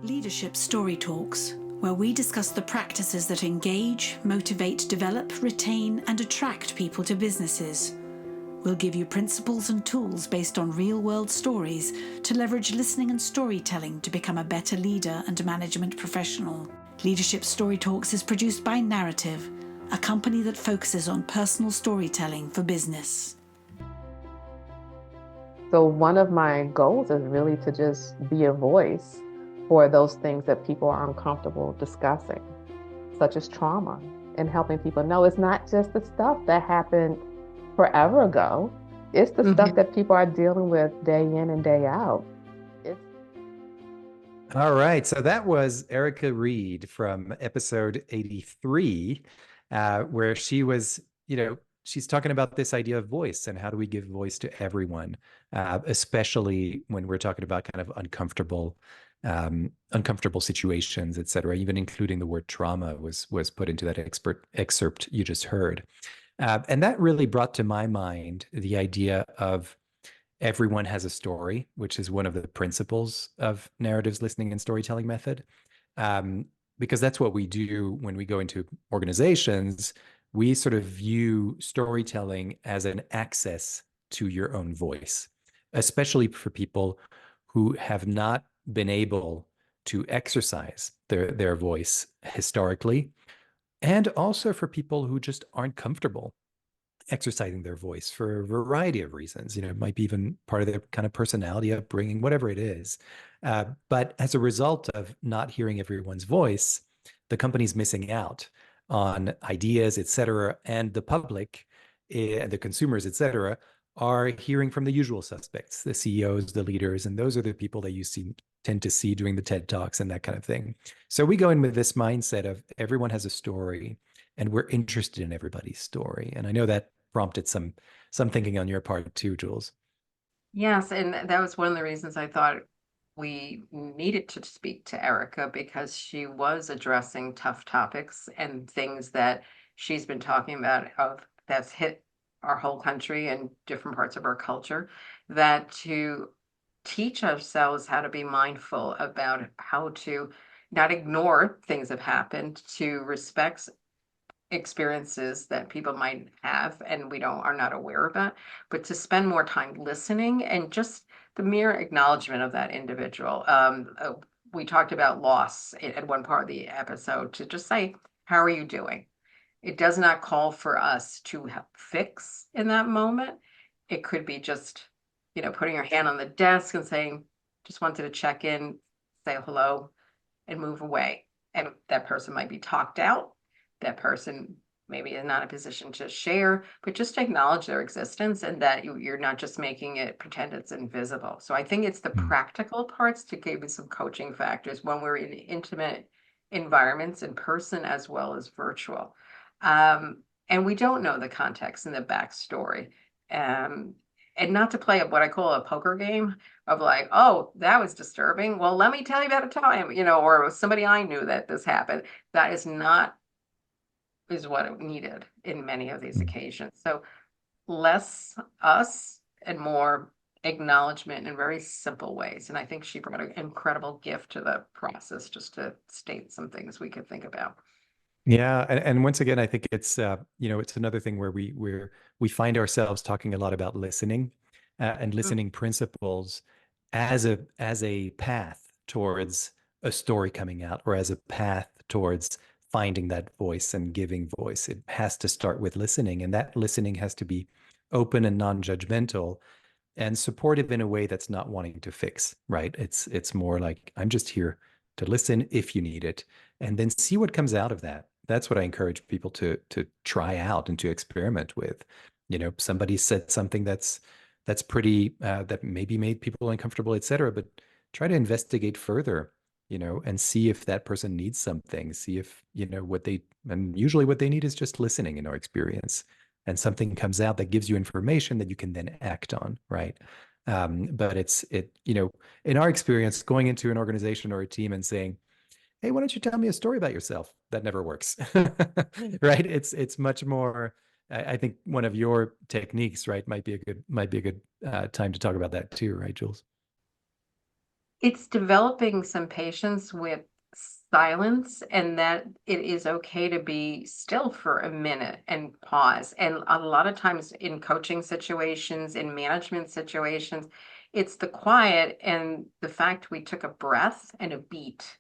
Leadership Story Talks, where we discuss the practices that engage, motivate, develop, retain, and attract people to businesses. We'll give you principles and tools based on real-world stories to leverage listening and storytelling to become a better leader and management professional. Leadership Story Talks is produced by Narrative, a company that focuses on personal storytelling for business. So one of my goals is really to just be a voice for those things that people are uncomfortable discussing, such as trauma, and helping people know it's not just the stuff that happened forever ago. It's the stuff that people are dealing with day in and day out. All right. So that was Erica Reed from episode 83, where she was, she's talking about this idea of voice and how do we give voice to everyone, especially when we're talking about kind of uncomfortable situations, et cetera, even including the word trauma was put into that excerpt you just heard. And that really brought to my mind the idea of everyone has a story, which is one of the principles of narratives, listening, and storytelling method. Because that's what we do when we go into organizations. We sort of view storytelling as an access to your own voice, especially for people who have not been able to exercise their voice historically, and also for people who just aren't comfortable exercising their voice for a variety of reasons. It might be even part of their kind of personality, upbringing, whatever it is. But as a result of not hearing everyone's voice, the company's missing out on ideas, et cetera, and the public, the consumers, et cetera, are hearing from the usual suspects, the CEOs, the leaders, and those are the people that you tend to see doing the TED Talks and that kind of thing. So we go in with this mindset of everyone has a story, and we're interested in everybody's story. And I know that prompted some thinking on your part too, Jules. Yes, and that was one of the reasons I thought we needed to speak to Erica, because she was addressing tough topics and things that she's been talking about that's hit our whole country and different parts of our culture, that to teach ourselves how to be mindful about how to not ignore things that have happened, to respect experiences that people might have and we are not aware of it, but to spend more time listening and just the mere acknowledgement of that individual. We talked about loss at one part of the episode, to just say, how are you doing? It does not call for us to fix in that moment. It could be just, putting your hand on the desk and saying, just wanted to check in, say hello, and move away. And that person might be talked out. That person maybe is not in a position to share, but just to acknowledge their existence, and that you're not just making it pretend it's invisible. So I think it's the practical parts to give you some coaching factors when we're in intimate environments, in person as well as virtual. And we don't know the context and the backstory. And not to play what I call a poker game of like, oh, that was disturbing. Well, let me tell you about a time, or somebody I knew that this happened. That is what it needed in many of these occasions. So less us and more acknowledgement in very simple ways. And I think she brought an incredible gift to the process, just to state some things we could think about. Yeah, and once again, I think it's it's another thing where we find ourselves talking a lot about listening and listening principles as a path towards a story coming out, or as a path towards finding that voice and giving voice. It has to start with listening, and that listening has to be open and non-judgmental and supportive in a way that's not wanting to fix, right? It's more like, I'm just here to listen if you need it, and then see what comes out of that. That's what I encourage people to try out and to experiment with. Somebody said something that's pretty that maybe made people uncomfortable, et cetera, but try to investigate further, and see if that person needs something, see if, and usually what they need is just listening in our experience, and something comes out that gives you information that you can then act on, right? But in our experience, going into an organization or a team and saying, hey, why don't you tell me a story about yourself? That never works, right? It's much more. I think one of your techniques, right, might be a good time to talk about that too, right, Jules? It's developing some patience with silence, and that it is okay to be still for a minute and pause. And a lot of times in coaching situations, in management situations, it's the quiet and the fact we took a breath and a beat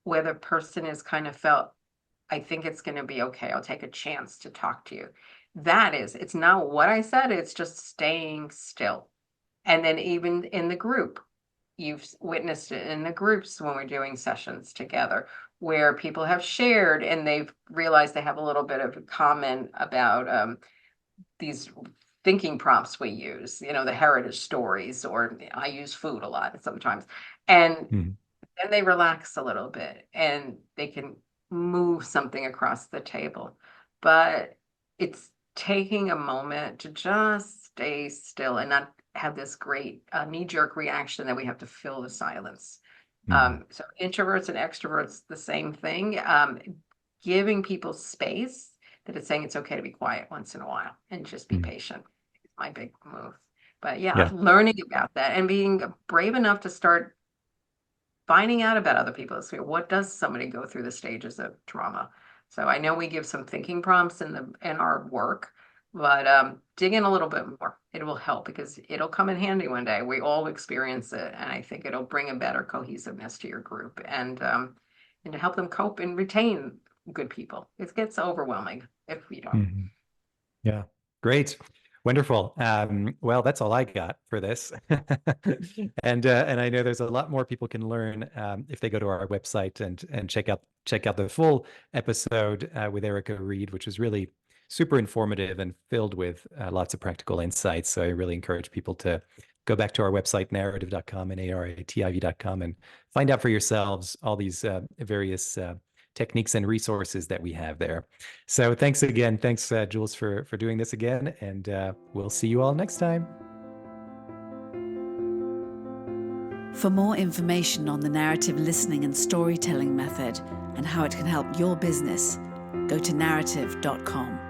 where the person is kind of felt, I think it's going to be okay. I'll take a chance to talk to you. It's not what I said, it's just staying still. And then even in the group, you've witnessed it in the groups when we're doing sessions together, where people have shared and they've realized they have a little bit of a comment about these thinking prompts we use, the heritage stories, or I use food a lot sometimes. And Mhm. then they relax a little bit and they can move something across the table. But it's taking a moment to just stay still and not have this great knee-jerk reaction that we have to fill the silence. Mhm. So introverts and extroverts, the same thing. Giving people space, that it's saying it's okay to be quiet once in a while and just be Mhm. patient. It's my big move. But yeah, Yeah. learning about that and being brave enough to start finding out about other people. So what does somebody go through the stages of trauma? So I know we give some thinking prompts in our work, but dig in a little bit more. It will help because it'll come in handy one day. We all experience it, and I think it'll bring a better cohesiveness to your group and to help them cope and retain good people. It gets overwhelming if you don't. Mhm. Yeah. Great. Wonderful. Well, that's all I got for this. And I know there's a lot more people can learn if they go to our website and check out the full episode with Erica Reed, which was really super informative and filled with lots of practical insights. So I really encourage people to go back to our website, narrative.com and narativ.com, and find out for yourselves all these various techniques and resources that we have there. So thanks again. Thanks, Jules, for doing this again. And we'll see you all next time. For more information on the narrative listening and storytelling method and how it can help your business, go to narrative.com.